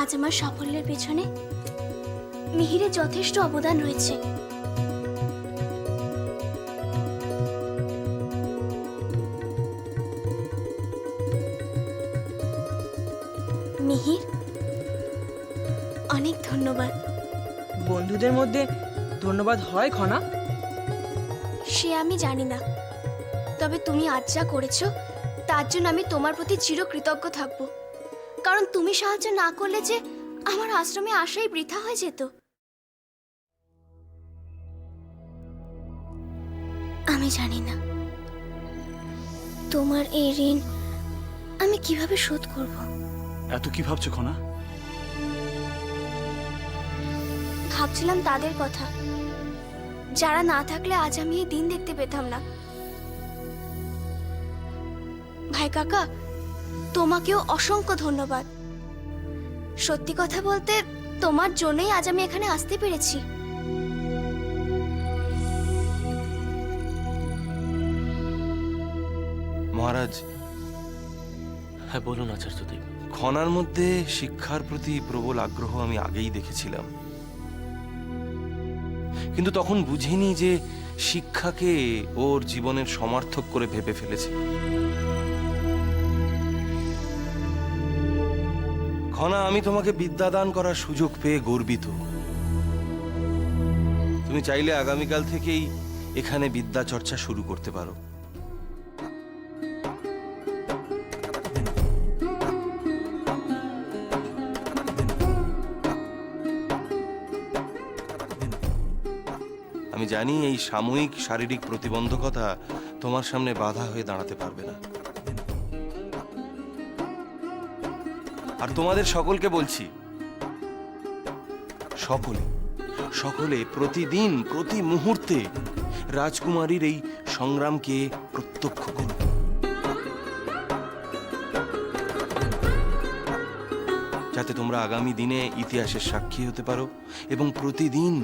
আজ আমার সাফল্যের পেছনে মিহিরের যথেষ্ট অবদান রয়েছে। মিহির, অনেক ধন্যবাদ। বন্ধুদের মধ্যে ধন্যবাদ হয় খনা? সে আমি জানি না, তবে তুমি আজ যা করেছো তার জন্য আমি তোমার প্রতি চিরকৃতজ্ঞ থাকবো। কারণ তুমি সাহায্য না করলে যে আমার আশ্রমে আসাই বৃথা হয়ে যেত। আমি জানি না তোমার এই ঋণ আমি কিভাবে শোধ করব। এত কি ভাবছো খনা? ভাবছিলাম তাদের কথা, যারা না থাকলে আজ আমি এই দিন দেখতে পেতাম না। ভাই কাকা, তোমাকেও অসংখ্য ধন্যবাদ। সত্যি কথা বলতে তোমার জন্যই আজ আমি এখানে আসতে পেরেছি। মহারাজ, হ্যাঁ বলুন আচার্যদেব। খনার মধ্যে শিক্ষার প্রতি প্রবল আগ্রহ আমি আগেই দেখেছিলাম, কিন্তু তখন বুঝিনি যে শিক্ষাকে ওর জীবনের সমার্থক করে ভেবে ফেলেছে। খনা, আমি তোমাকে বিদ্যাদান করার সুযোগ পেয়ে গর্বিত। তুমি চাইলে আগামীকাল থেকেই এখানে বিদ্যা চর্চা শুরু করতে পারো। আমি জানি এই সাময়িক শারীরিক প্রতিবন্ধকতা তোমার সামনে বাধা হয়ে দাঁড়াতে পারবে না, আর তোমাদের সকলকে বলছি, সকলে সকলে প্রতিদিন প্রতি মুহূর্তে রাজকুমারীর এই সংগ্রামকে প্রত্যক্ষ করো। যাতে তোমরা আগামী দিনে ইতিহাসের সাক্ষী হতে পারো এবং প্রতিদিন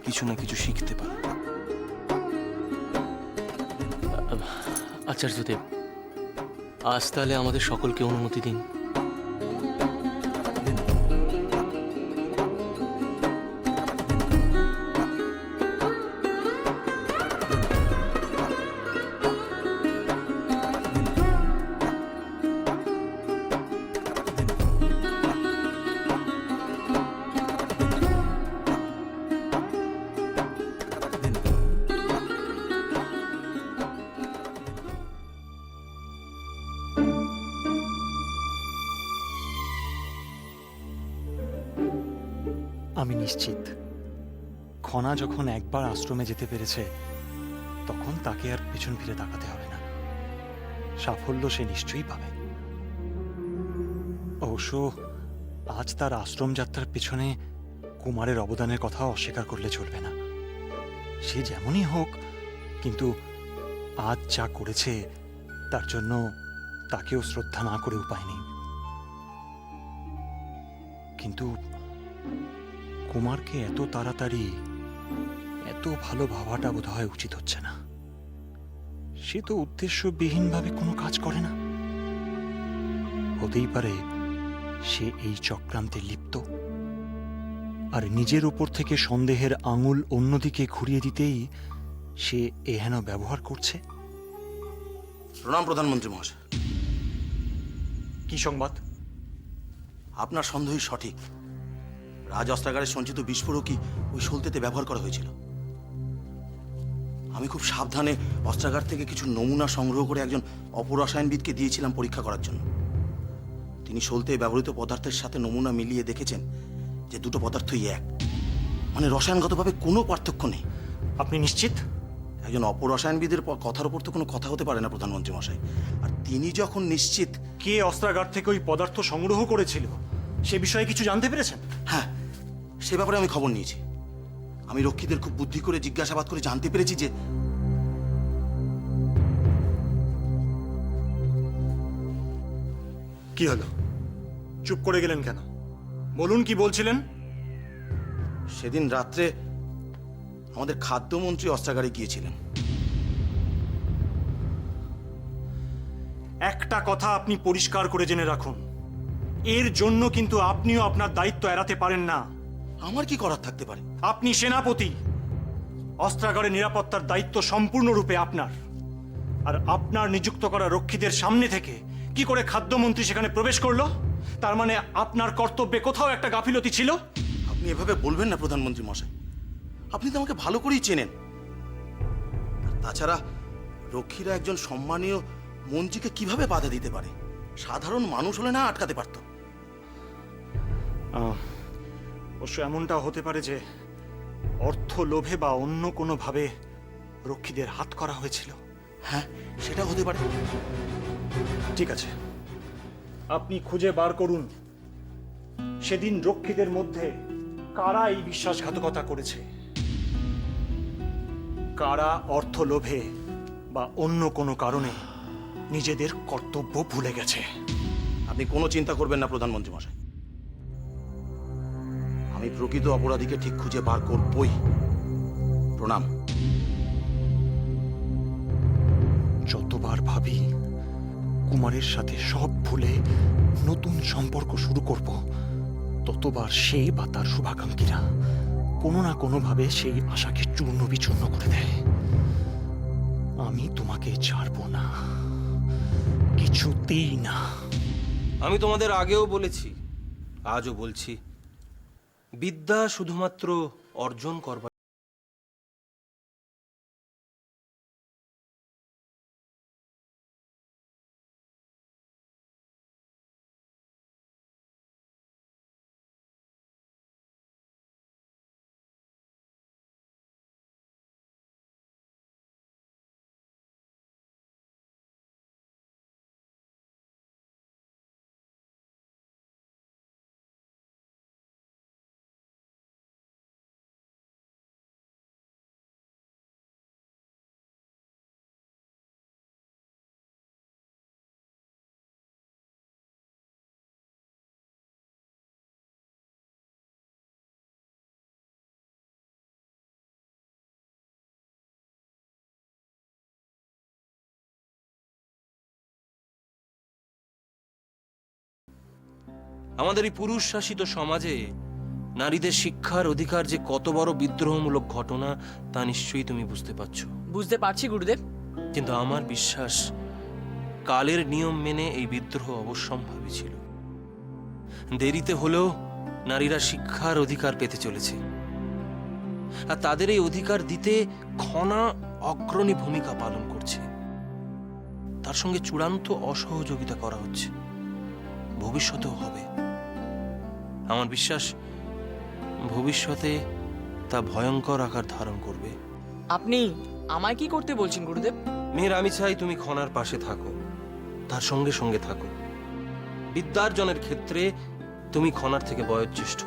কিছু না কিছু শিখতে পারো। আচার্যদেব, আজ তাহলে আমাদের সকলকে অনুমতি দিন। আমি নিশ্চিত খনা যখন একবার আশ্রমে যেতে পেরেছে তখন তাকে আর পেছন ফিরে তাকাতে হবে না। সাফল্য সে নিশ্চয়ই পাবে। অবশ্য আজ তার আশ্রম যাত্রার পেছনে কুমারের অবদানের কথা অস্বীকার করলে চলবে না। সে যেমনই হোক, কিন্তু আজ যা করেছে তার জন্য তাকেও শ্রদ্ধা না করে উপায় নেই। কিন্তু কুমারকে এত তাড়াতাড়ি এত ভালো ভাবাটা বোধ হয় উচিত হচ্ছে না। সে তো উদ্দেশ্যবিহীনভাবে কোনো কাজ করে না। হতেই পারে সে এই চক্রান্তে লিপ্ত, আর নিজের উপর থেকে সন্দেহের আঙুল অন্যদিকে ঘুরিয়ে দিতেই সে এহেন ব্যবহার করছে। প্রণাম প্রধানমন্ত্রী মহাশয়। কি সংবাদ? আপনার সন্দেহ সঠিক। রাজ অস্ত্রাগারের সঞ্চিত বিস্ফোরকই ওই সলতেতে ব্যবহার করা হয়েছিল। আমি খুব সাবধানে অস্ত্রাগার থেকে কিছু নমুনা সংগ্রহ করে একজন অপরসায়নবিদকে দিয়েছিলাম পরীক্ষা করার জন্য। তিনি সলতে ব্যবহৃত পদার্থের সাথে নমুনা মিলিয়ে দেখেছেন যে দুটো পদার্থই এক, মানে রসায়নগতভাবে কোনো পার্থক্য নেই। আপনি নিশ্চিত? একজন অপরসায়নবিদের কথার উপর তো কোনো কথা হতে পারে না প্রধানমন্ত্রী মশাই। আর তিনি যখন নিশ্চিত। কে অস্ত্রাগার থেকে ওই পদার্থ সংগ্রহ করেছিল সে বিষয়ে কিছু জানতে পেরেছেন? হ্যাঁ, সে ব্যাপারে আমি খবর নিয়েছি। আমি রক্ষীদের খুব বুদ্ধি করে জিজ্ঞাসাবাদ করে জানতে পেরেছি যে কি হলো? চুপ করে গেলেন কেন? বলুন, কি বলছিলেন? সেদিন রাত্রে আমাদের খাদ্যমন্ত্রী অস্ত্রাগারে গিয়েছিলেন। একটা কথা আপনি পরিষ্কার করে জেনে রাখুন, এর জন্য কিন্তু আপনিও আপনার দায়িত্ব এড়াতে পারেন না। আমার কি করার থাকতে পারে? আপনি সেনাপতি, অস্ত্রাগারের নিরাপত্তার দায়িত্ব সম্পূর্ণরূপে আপনার। আর আপনার নিযুক্ত করা রক্ষীদের সামনে থেকে কি করে খাদ্যমন্ত্রী সেখানে প্রবেশ করলো? তার মানে আপনার কর্তব্যে কোথাও একটা গাফিলতি ছিল। আপনি এভাবে বলবেন না প্রধানমন্ত্রী মশাই, আপনি তো আমাকে ভালো করেই চেনেন। আর তাছাড়া রক্ষীরা একজন সম্মানীয় মন্ত্রীকে কিভাবে বাধা দিতে পারে? সাধারণ মানুষ হলে না আটকাতে পারত। অবশ্য এমনটাও হতে পারে যে অর্থ লোভে বা অন্য কোনোভাবে রক্ষীদের হাত করা হয়েছিল। হ্যাঁ, সেটা হতে পারে। ঠিক আছে, আপনি খুঁজে বার করুন সেদিন রক্ষীদের মধ্যে কারা এই বিশ্বাসঘাতকতা করেছে, কারা অর্থ লোভে বা অন্য কোনো কারণে নিজেদের কর্তব্য ভুলে গেছে। আপনি কোনো চিন্তা করবেন না প্রধানমন্ত্রী মশাই, আমি প্রকৃত অপরাধীকে ঠিক খুঁজে বার করবই। প্রণাম। যতবার ভাবি কুমারের সাথে সব ভুলে নতুন সম্পর্ক শুরু করব, ততবার সে বা তার শুভাকাঙ্ক্ষীরা কোনো না কোনোভাবে সেই আশাকে চূর্ণ বিচূর্ণ করে দেয়। আমি তোমাকে ছাড়বো না, কিছুতেই না। আমি তোমাদের আগেও বলেছি, আজও বলছি, বিদ্যা শুধুমাত্র অর্জন করবার আমাদের এই পুরুষ শাসিত সমাজে নারীদের শিক্ষার অধিকার যে কত বড় বিদ্রোহমূলক ঘটনা তা নিশ্চয়ই তুমি বুঝতে পারছো। বুঝতে পারছি গুরুদেব। কিন্তু আমার বিশ্বাস কালের নিয়ম মেনে এই বিদ্রোহ অবশ্যম্ভাবী ছিল। দেরিতে হলেও নারীরা শিক্ষার অধিকার পেতে চলেছে, আর তাদের এই অধিকার দিতে খনা অগ্রণী ভূমিকা পালন করছে। তার সঙ্গে চূড়ান্ত অসহযোগিতা করা হচ্ছে, ভবিষ্যতেও হবে। আমার বিশ্বাস ভবিষ্যতে তা ভয়ঙ্কর আকার ধারণ করবে। আপনি আমায় কি করতে বলছেন গুরুদেব? মেয়ের আমি চাই তুমি খনার পাশে থাকো, তার সঙ্গে সঙ্গে থাকো। বিদ্যার্জনের ক্ষেত্রে তুমি খনার থেকে বয়োজ্যেষ্ঠ।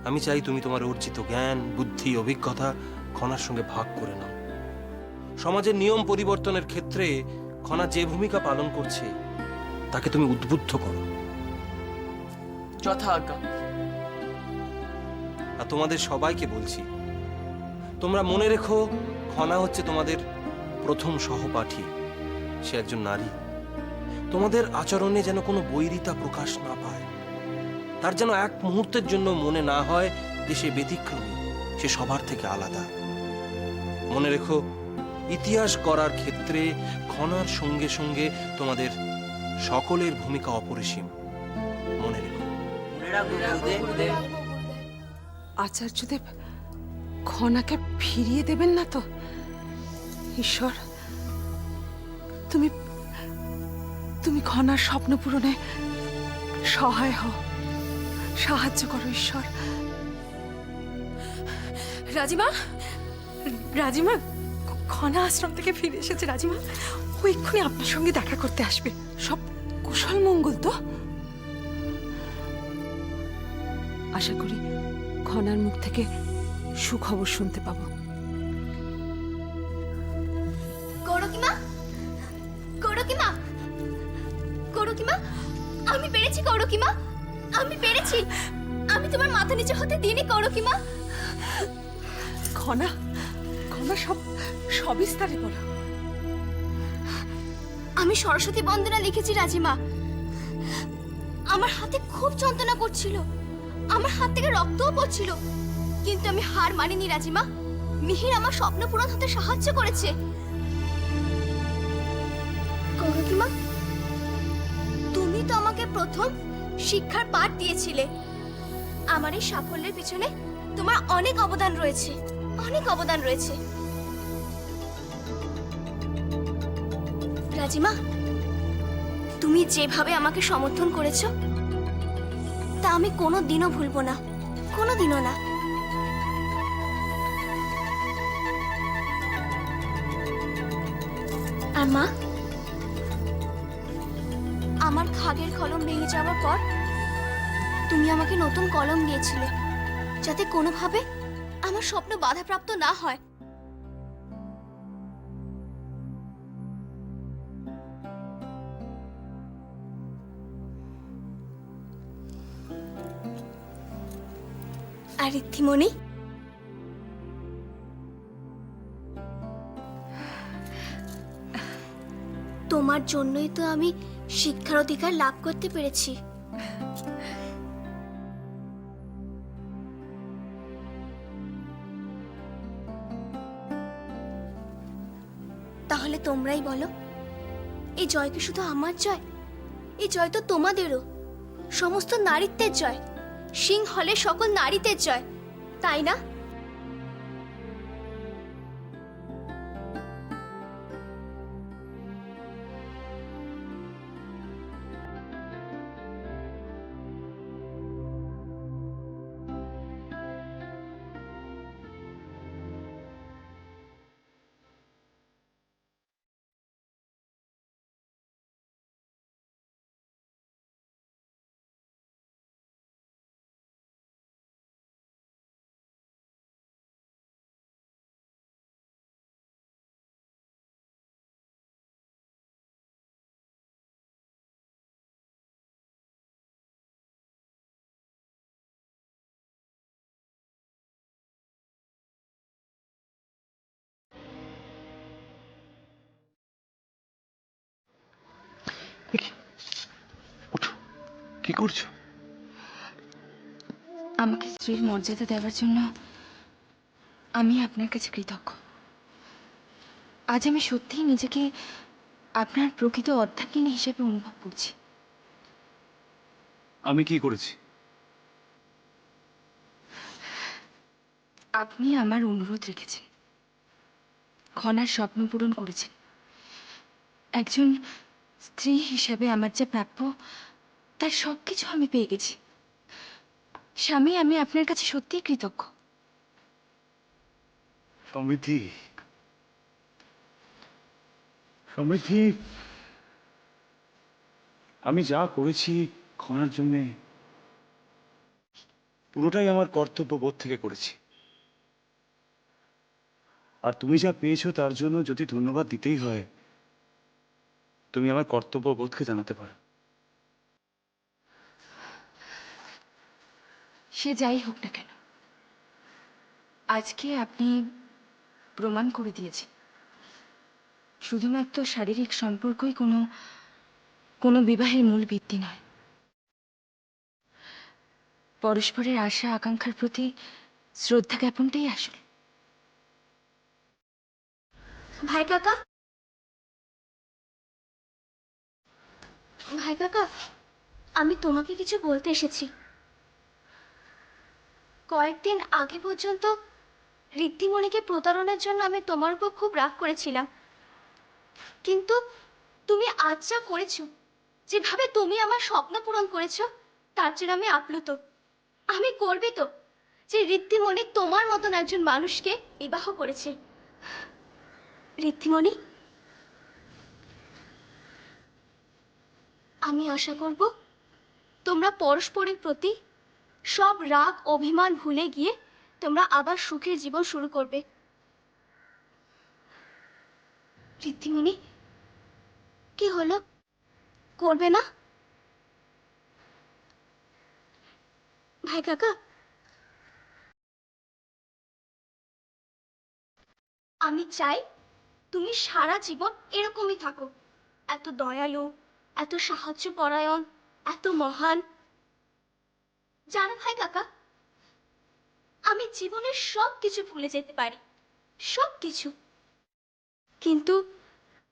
আমি চাই তুমি তোমার অর্জিত জ্ঞান, বুদ্ধি, অভিজ্ঞতা খনার সঙ্গে ভাগ করে নাও। সমাজের নিয়ম পরিবর্তনের ক্ষেত্রে খনা যে ভূমিকা পালন করছে তাকে তুমি উদ্বুদ্ধ করো। যথা আজ্ঞা। আর তোমাদের সবাইকে বলছি, তোমরা মনে রেখো, খনা হচ্ছে তোমাদের প্রথম সহপাঠী। সে একজন নারী। তোমাদের আচরণে যেন কোনো বৈরিতা প্রকাশ না পায়, তার যেন এক মুহূর্তের জন্য মনে না হয় যে সে ব্যতিক্রমী, সে সবার থেকে আলাদা। মনে রেখো, ইতিহাস গড়ার ক্ষেত্রে খনার সঙ্গে সঙ্গে তোমাদের সকলের ভূমিকা অপরিসীম। মনে রেখো। আচার্যদেব খনাকে ফিরিয়ে দেবেন না তো? ঈশ্বর, তুমি তুমি খনার স্বপ্ন পূরণে সহায় হও, সাহায্য করো ঈশ্বর। রাজিমা, রাজিমা, খনা আশ্রম থেকে ফিরে এসেছে রাজিমা। ও এক্ষুনি আপনার সঙ্গে দেখা করতে আসবে। সব কুশল মঙ্গল তো? আশা করি খনার মুখ থেকে সুখবর শুনতে পাবো। গৌরকিমা, গৌরকিমা, গৌরকিমা, আমি পেরেছি গৌরকিমা, আমি পেরেছি। আমি তোমার মাথা নিচে হতে দিইনি গৌরকিমা। খনা, খনা সবিস্তারে বলো। আমি সরস্বতী বন্দনা লিখেছি রাজিমা। আমার হাতে খুব যন্ত্রণা করছিল, আমার হাত থেকে রক্তও পড়ছিল, কিন্তু আমি হার মানিনি রাজিমা। মিহির আমার স্বপ্ন পূরণ হতে সাহায্য করেছে। কাকিমা, তুমি তো আমাকে প্রথম শিক্ষার পাঠ দিয়েছিলে। আমার এই সাফল্যের পিছনে তোমার অনেক অবদান রয়েছে, অনেক অবদান রয়েছে। রাজিমা, তুমি যেভাবে আমাকে সমর্থন করেছো তা আমি কোনোদিনও ভুলবো না, কোনোদিনও না। আর মা, আমার খাগের কলম ভেঙে যাওয়ার পর তুমি আমাকে নতুন কলম দিয়েছিলে, যাতে কোনোভাবে আমার স্বপ্ন বাধাপ্রাপ্ত না হয়। আর ঋদ্ধিমণি, তোমার জন্যই তো আমি শিক্ষার অধিকার লাভ করতে পেরেছি। তাহলে তোমরাই বলো, এই জয় কি শুধু আমার জয়? এই জয় তো তোমাদেরও, সমস্ত নারীত্বের জয়, সিংহলে সকল নারীদের জয়, তাই না? কি করছো? আমাকে স্ত্রীর মর্যাদা দেওয়ার জন্য আমি আপনার কাছে কৃতজ্ঞ। আজ আমি সত্যিই নিজেকে আপনার প্রকৃত অর্ধাঙ্গিনী হিসেবে অনুভব করছি। আমি কি করেছি? আপনি আমার অনুরোধ রেখেছেন, খনার স্বপ্ন পূরণ করেছেন। একজন স্ত্রী হিসেবে আমার যা প্রাপ্য তার সবকিছু আমি পেয়ে গেছি। স্বামী, আমি আপনার কাছে সত্যিই কৃতজ্ঞ। সমৃদ্ধি, সমৃদ্ধি, আমি যা করেছি খনার জন্যে পুরোটাই আমার কর্তব্য বোধ থেকে করেছি। আর তুমি যা পেয়েছো তার জন্য যদি ধন্যবাদ দিতেই হয়, তুমি আমার কর্তব্য বোধকে জানাতে পারো। সে যাই হোক না কেন, আজকে আপনি প্রমাণ করে দিয়েছেন শুধুমাত্র শারীরিক সম্পর্কই কোনো বিবাহের মূল ভিত্তি নয়। পরস্পরের আশা আকাঙ্ক্ষার প্রতি শ্রদ্ধা জ্ঞাপনটাই আসল। ভাই কাকা, ভাই কাকা, আমি তোমাকে কিছু বলতে এসেছি। কয়েকদিন আগে পর্যন্ত ঋদ্ধিমণিকে প্রতারণার জন্য আমি তোমার উপর খুব রাগ করেছিলাম, কিন্তু তুমি আজ যা করেছো, যেভাবে তুমি আমার স্বপ্ন পূরণ করেছো, তার জন্য আমি আপ্লুত। আমি গর্বিত যে ঋদ্ধিমণি তোমার মতন একজন মানুষকে বিবাহ করেছে। ঋদ্ধিমণি, আমি আশা করব তোমরা পরস্পরের প্রতি সব রাগ অভিমান ভুলে গিয়ে তোমরা আবার সুখের জীবন শুরু করবে। ঋদ্ধিমণি, কি হলো, করবে না? ভাই কাকা, আমি চাই তুমি সারা জীবন এরকমই থাকো, এত দয়ালু, এত সাহায্য পরায়ণ, এত মহান। জানো ভাই কাকা, আমি জীবনের সব কিছু ভুলে যেতে পারি, সব কিছু, কিন্তু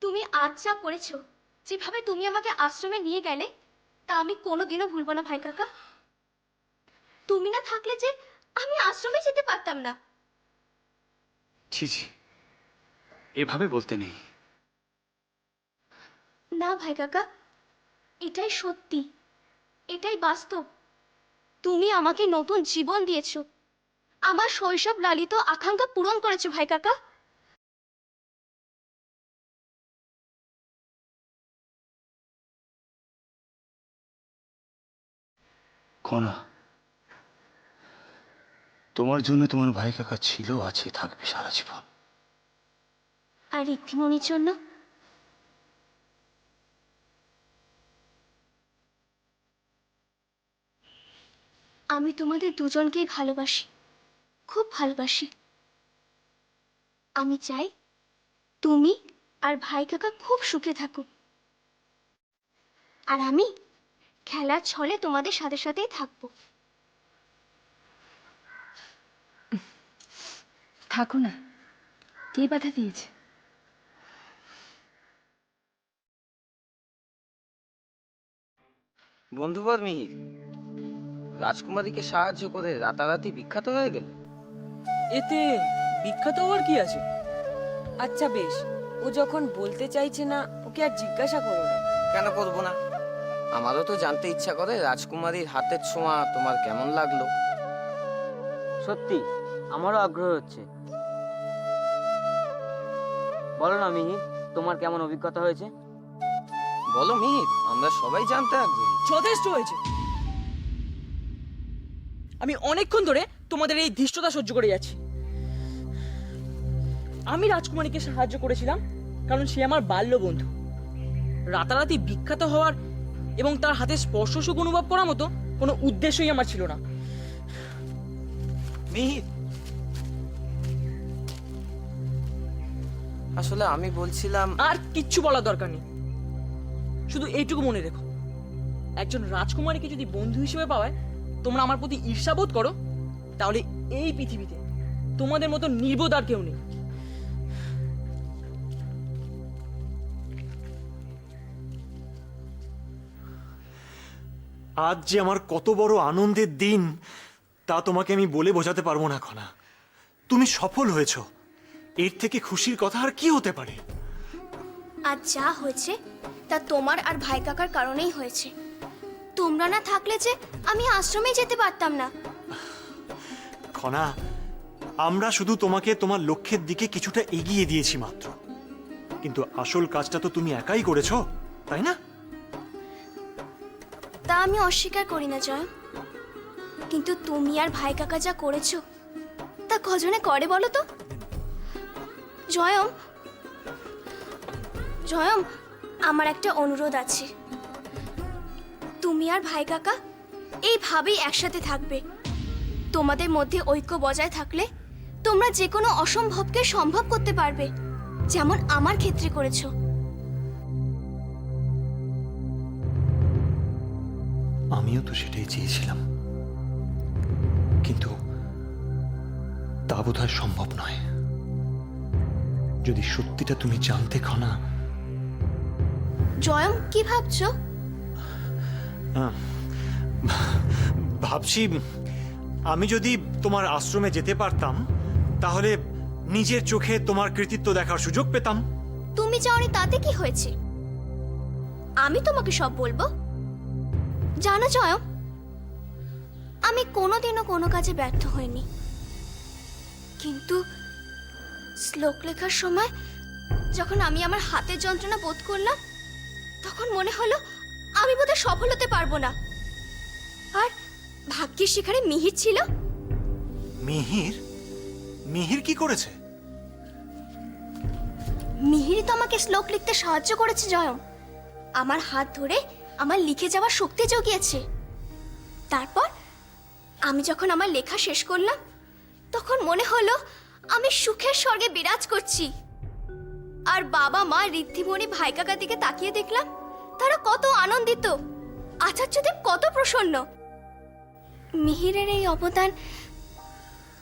তুমি আজ যা করেছো, যেভাবে তুমি আমাকে আশ্রমে নিয়ে গেলে, তা আমি কোনোদিনও ভুলবো না ভাই কাকা। তুমি না থাকলে যে আমি আশ্রমে যেতে পারতাম না। ছি ছি, এভাবে বলতে নেই। না ভাই কাকা, এটাই সত্যি, এটাই বাস্তব। তুমি আমাকে নতুন জীবন দিয়েছো, আমার শৈশব লালিত আকাঙ্ক্ষা পূরণ করেছো ভাই কাকা। কণা, তোমার জন্য তোমার ভাই কাকা ছিল, আছে, থাকবে সারা জীবন। আর ঋদ্ধিমণির জন্য? আমি তোমাদের দুজনকেই ভালোবাসি, খুব ভালোবাসি। আমি চাই তুমি আর ভাই কাকা খুব সুখে থাকো, আর আমি খেলার ছলে তোমাদের সাথে সাথেই থাকবো। থাকো না, কে বাধা দিয়েছে? বন্ধুবর মিহির রাজকুমারীকে সাহায্য করে রাতারাতি বিখ্যাত হয়ে গেল। এতে বিখ্যাত হওয়ার কি আছে? আচ্ছা বেশ, ও যখন বলতে চাইছে না, ওকে আর জিজ্ঞাসা করো না। কেন করবো না? আমারও তো জানতে ইচ্ছা করে রাজকুমারীর হাতের ছোঁয়া তোমার কেমন লাগলো। সত্যি আমারও আগ্রহ হচ্ছে। বলো না মিহির, তোমার কেমন অভিজ্ঞতা হয়েছে? বলো মিহির, আমরা সবাই জানতে আগ্রহী। যথেষ্ট হয়েছে। আমি অনেকক্ষণ ধরে তোমাদের এই ধৃষ্টতা সহ্য করে যাচ্ছি। আমি রাজকুমারীকে সাহায্য করেছিলাম কারণ সে আমার বাল্য বন্ধু। রাতারাতি বিখ্যাত হওয়ার এবং তার হাতে স্পর্শ সুখ অনুভব করার মতো কোনো উদ্দেশ্যই আমার ছিল না। মিহির, আসলে আমি বলছিলাম, আর কিচ্ছু বলার দরকার নেই, শুধু এইটুকু মনে রেখো, একজন রাজকুমারীকে যদি বন্ধু হিসেবে পাওয়ায় তোমরা আমার প্রতি ঈর্ষাবোধ করো, তাহলে এই পৃথিবীতে তোমাদের মতো নির্বোধ আর কেউ নেই। আজ যে আমার কত বড় আনন্দের দিন তা তোমাকে আমি বলে বোঝাতে পারবো না খনা। তুমি সফল হয়েছো, এর থেকে খুশির কথা আর কি হতে পারে? আর যা হয়েছে তা তোমার আর ভাই কাকার কারণেই হয়েছে। তোমরা না থাকলে যে আমি আশ্রমে যেতে পারতাম না। খনা, আমরা শুধু তোমাকে তোমার লক্ষ্যের দিকে কিছুটা এগিয়ে দিয়েছি মাত্র, কিন্তু আসল কাজটা তো তুমি একাই করেছো, তাই না? তা আমি অস্বীকার করি না জয়ম, কিন্তু তুমি আর ভাই কাকা যা করেছো তা কজনে করে বলো তো? জয়ম, জয়ম, আমার একটা অনুরোধ আছে। তুমি আর ভাই কাকা এইভাবেই একসাথে থাকবে। তোমাদের মধ্যে ঐক্য বজায় থাকলে তোমরা যে কোনো অসম্ভবকে সম্ভব করতে পারবে, যেমন আমার ক্ষেত্রে করেছো। আমিও তো সেটাই চেয়েছিলাম, কিন্তু তা বোধহয় সম্ভব নয়। যদি সত্যিটা তুমি জানতে খনা। জয়ম, কি ভাবছো? ভাবছি আমি যদি তোমার আশ্রমে যেতে পারতাম তাহলে নিজের চোখে তোমার কৃতিত্ব দেখার সুযোগ পেতাম। তুমি যাওনি তাতে কি হয়েছে? আমি তোমাকে সব বলবো। জানো জয়ম, আমি কোনোদিনও কোনো কাজে ব্যর্থ হইনি, কিন্তু শ্লোক লেখার সময় যখন আমি আমার হাতের যন্ত্রণা বোধ করলাম, তখন মনে হলো আমি বোধহয় সফল হতে পারবো না। আর ভাগ্যের সেখানে মিহির ছিল। মিহির? মিহির কি করেছে? মিহিরই তো আমাকে শ্লোক লিখতে সাহায্য করেছে জয়ম। আমার হাত ধরে আমার লিখে যাওয়ার শক্তি জুগিয়েছে। তারপর আমি যখন আমার লেখা শেষ করলাম, তখন মনে হলো আমি সুখের স্বর্গে বিরাজ করছি। আর বাবা মা, ঋদ্ধিমণি, ভাই কাকার দিকে তাকিয়ে দেখলাম তারা কত আনন্দিত। আচার্যদেব কত প্রসন্ন। মিহিরের এই অবদান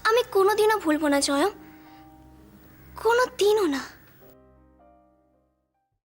আমি কোনোদিনও ভুলবো না জয়ম, কোনোদিনও না।